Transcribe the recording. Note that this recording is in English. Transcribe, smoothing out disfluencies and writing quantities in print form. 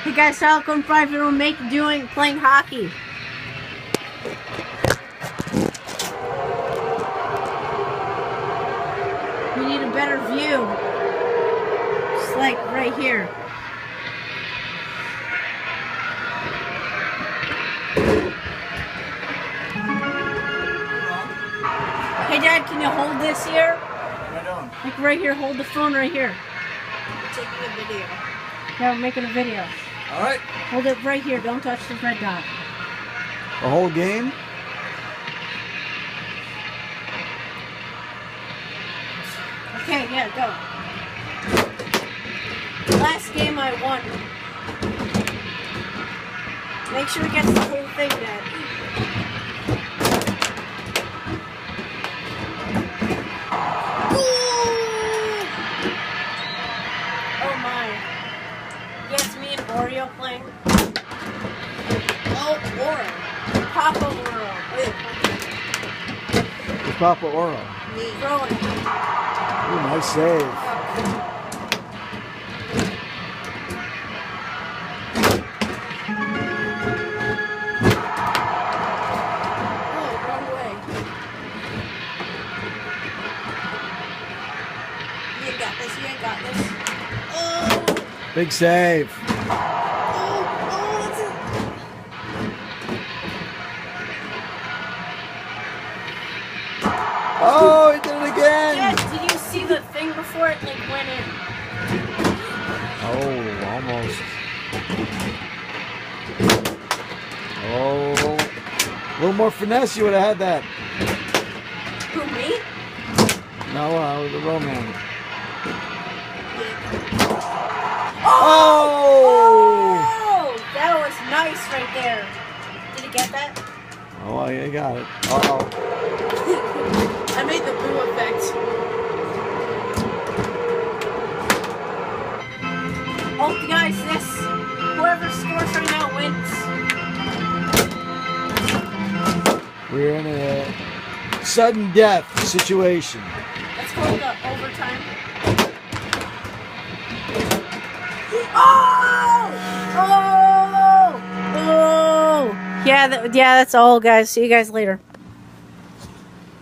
Hey guys, Falcon Private will make playing hockey. We need a better view. Just like right here. Hey Dad, can you hold this here? Right on. Like right here, hold the phone right here. I'm taking a video. Yeah, we're making a video. Alright. Hold it right here, don't touch the red dot. The whole game? Okay, yeah, go. Last game I won. Make sure he gets the whole thing, Dad. Oh my. Yes, me and Oreo playing. Oh, Oreo. Papa Oreo. It's Papa Oro. Me. Throwing. Ooh, nice save. Oh, wrong way. You ain't got this. You ain't got this. Oh. Big save. Oh, that's it. Oh, he did it again. Dad, did you see the thing before it like went in? Oh, almost. Oh, a little more finesse, you would have had that. Who, me? No, the Roman. Oh! Oh! Oh! That was nice right there. Did you get that? Oh, I got it. Uh-oh. I made the boo effect. Oh, guys, whoever scores right now wins. We're in a sudden death situation. Let's go to overtime. Oh! Oh! Oh! Yeah, that's all, guys. See you guys later.